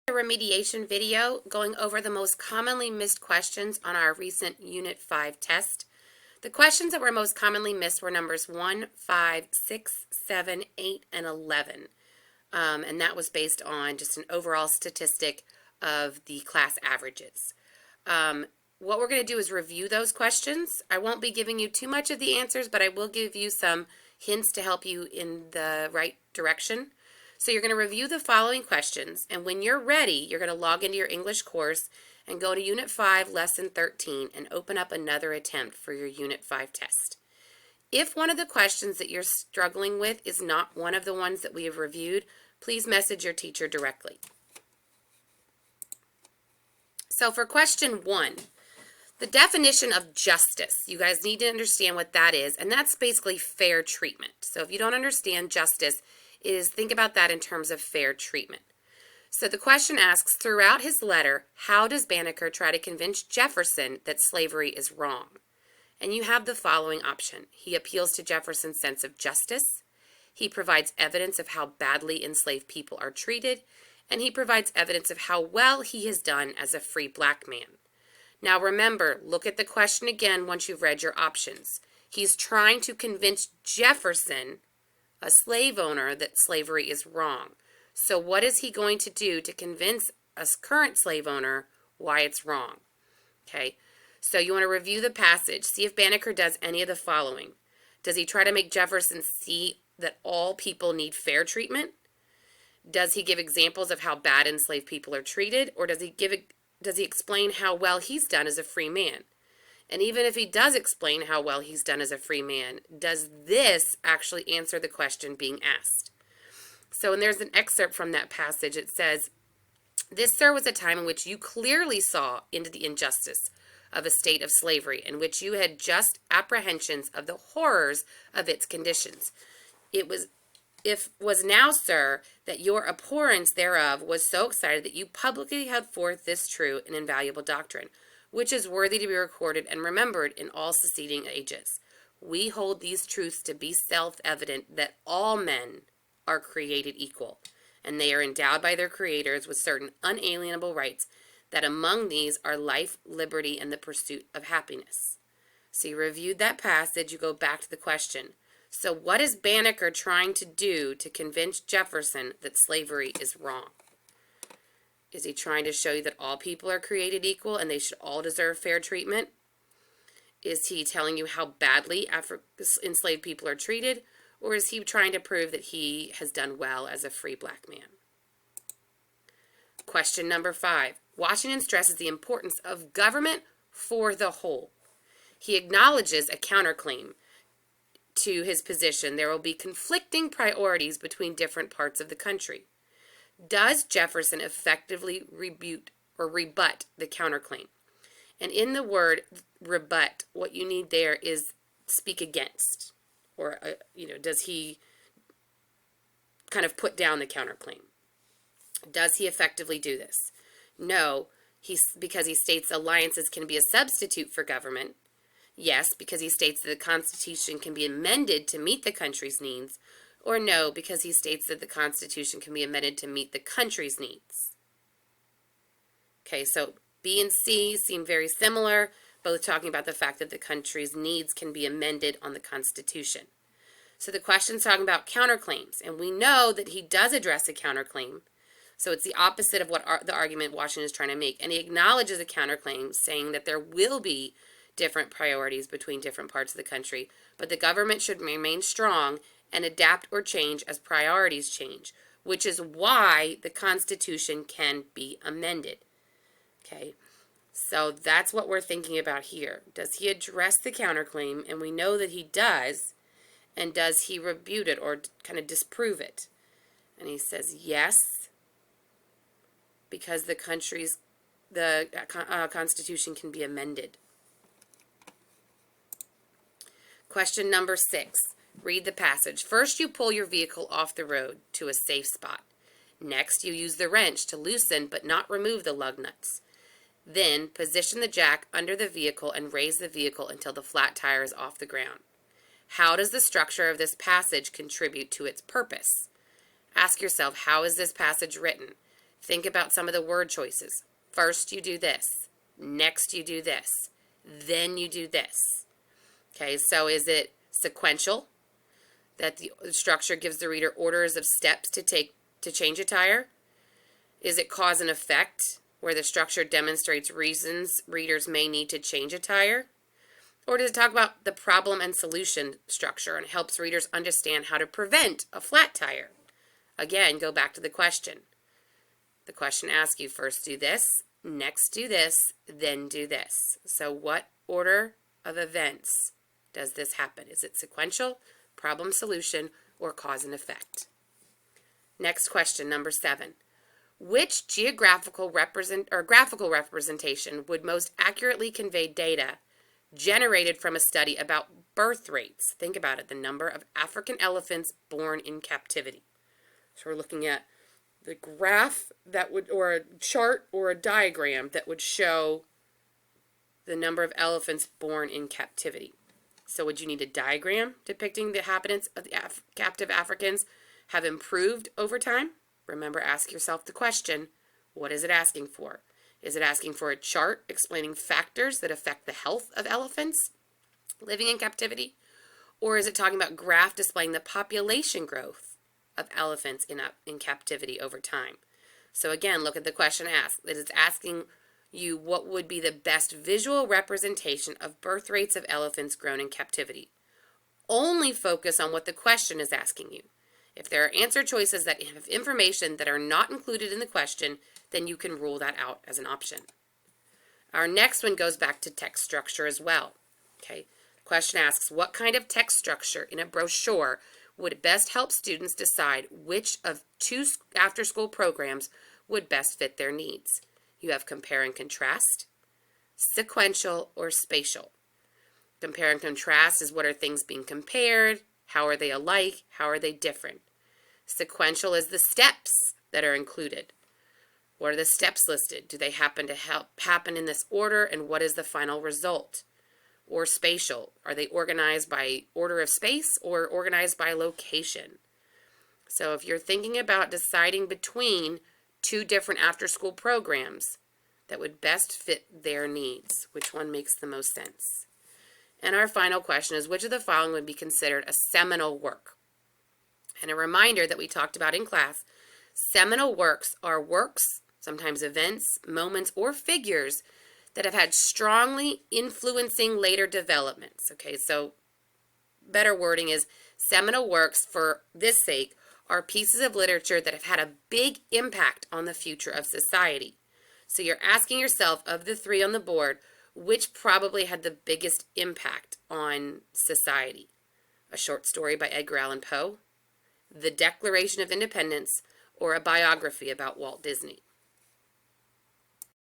A remediation video going over the most commonly missed questions on our recent Unit 5 test. The questions that were most commonly missed were numbers 1, 5, 6, 7, 8, and 11. And that was based on just an overall statistic of the class averages. What we're going to do is review those questions. I won't be giving you too much of the answers, but I will give you some hints to help you in the right direction. So you're going to review the following questions, and when you're ready, you're going to log into your English course and go to Unit 5, Lesson 13, and open up another attempt for your Unit 5 test. If one of the questions that you're struggling with is not one of the ones that we have reviewed, please message your teacher directly. So for question 1, the definition of justice, you guys need to understand what that is, and that's basically fair treatment. So if you don't understand justice, think about that in terms of fair treatment. So the question asks, throughout his letter, how does Banneker try to convince Jefferson that slavery is wrong? And you have the following option. He appeals to Jefferson's sense of justice. He provides evidence of how badly enslaved people are treated. And he provides evidence of how well he has done as a free black man. Now remember, look at the question again once you've read your options. He's trying to convince Jefferson, a slave owner, that slavery is wrong. So what is he going to do to convince a current slave owner why it's wrong? Okay, so you want to review the passage. See if Banneker does any of the following. Does he try to make Jefferson see that all people need fair treatment? Does he give examples of how bad enslaved people are treated? Or does he explain how well he's done as a free man? And even if he does explain how well he's done as a free man, does this actually answer the question being asked? So, and there's an excerpt from that passage. It says, "This, sir, was a time in which you clearly saw into the injustice of a state of slavery, in which you had just apprehensions of the horrors of its conditions. It was now, sir, that your abhorrence thereof was so excited that you publicly held forth this true and invaluable doctrine, which is worthy to be recorded and remembered in all succeeding ages. We hold these truths to be self-evident, that all men are created equal, and they are endowed by their creators with certain unalienable rights, that among these are life, liberty, and the pursuit of happiness." So you reviewed that passage, you go back to the question. So what is Banneker trying to do to convince Jefferson that slavery is wrong? Is he trying to show you that all people are created equal and they should all deserve fair treatment? Is he telling you how badly enslaved people are treated? Or is he trying to prove that he has done well as a free black man? Question number 5. Washington stresses the importance of government for the whole. He acknowledges a counterclaim to his position. There will be conflicting priorities between different parts of the country. Does Jefferson effectively rebut the counterclaim? And in the word rebut, what you need there is speak against. Or, does he kind of put down the counterclaim? Does he effectively do this? No, because he states alliances can be a substitute for government. Yes, because he states that the Constitution can be amended to meet the country's needs. Or no, because he states that the Constitution can be amended to meet the country's needs. Okay, so B and C seem very similar, both talking about the fact that the country's needs can be amended on the Constitution. So the question's talking about counterclaims, and we know that he does address a counterclaim. So it's the opposite of what the argument Washington is trying to make. And he acknowledges a counterclaim, saying that there will be different priorities between different parts of the country, but the government should remain strong and adapt or change as priorities change, which is why the Constitution can be amended. Okay, so that's what we're thinking about here. Does he address the counterclaim? And we know that he does. And does he rebut it or kind of disprove it? And he says yes, because the Constitution can be amended. Question number 6. Read the passage. First, you pull your vehicle off the road to a safe spot. Next, you use the wrench to loosen but not remove the lug nuts. Then, position the jack under the vehicle and raise the vehicle until the flat tire is off the ground. How does the structure of this passage contribute to its purpose? Ask yourself, how is this passage written? Think about some of the word choices. First you do this, next you do this, then you do this. Okay, so is it sequential, that the structure gives the reader orders of steps to take to change a tire? Is it cause and effect, where the structure demonstrates reasons readers may need to change a tire? Or does it talk about the problem and solution structure and helps readers understand how to prevent a flat tire? Again, go back to the question. The question asks you, first do this, next do this, then do this. So what order of events does this happen? Is it sequential, problem solution, or cause and effect? Next question, number 7. Which graphical representation would most accurately convey data generated from a study about birth rates? Think about it, the number of African elephants born in captivity. So we're looking at the graph that would, or a chart or a diagram that would show the number of elephants born in captivity. So would you need a diagram depicting the inhabitants of the captive Africans have improved over time? Remember, ask yourself the question, what is it asking for? Is it asking for a chart explaining factors that affect the health of elephants living in captivity? Or is it talking about graph displaying the population growth of elephants in captivity over time? So again, look at the question asked. It is asking you what would be the best visual representation of birth rates of elephants grown in captivity. Only focus on what the question is asking you. If there are answer choices that have information that are not included in the question, then you can rule that out as an option. Our next one goes back to text structure as well. Okay. The question asks, what kind of text structure in a brochure would best help students decide which of 2 after-school programs would best fit their needs? You have compare and contrast, sequential, or spatial. Compare and contrast is what are things being compared, how are they alike, how are they different. Sequential is the steps that are included. What are the steps listed? Do they happen in this order, and what is the final result? Or spatial, are they organized by order of space or organized by location? So if you're thinking about deciding between 2 different after-school programs that would best fit their needs, which one makes the most sense? And our final question is, which of the following would be considered a seminal work? And a reminder that we talked about in class, seminal works are works, sometimes events, moments, or figures that have had strongly influencing later developments. Okay, so better wording is seminal works, for this sake, are pieces of literature that have had a big impact on the future of society. So you're asking yourself, of the 3 on the board, which probably had the biggest impact on society? A short story by Edgar Allan Poe, the Declaration of Independence, or a biography about Walt Disney?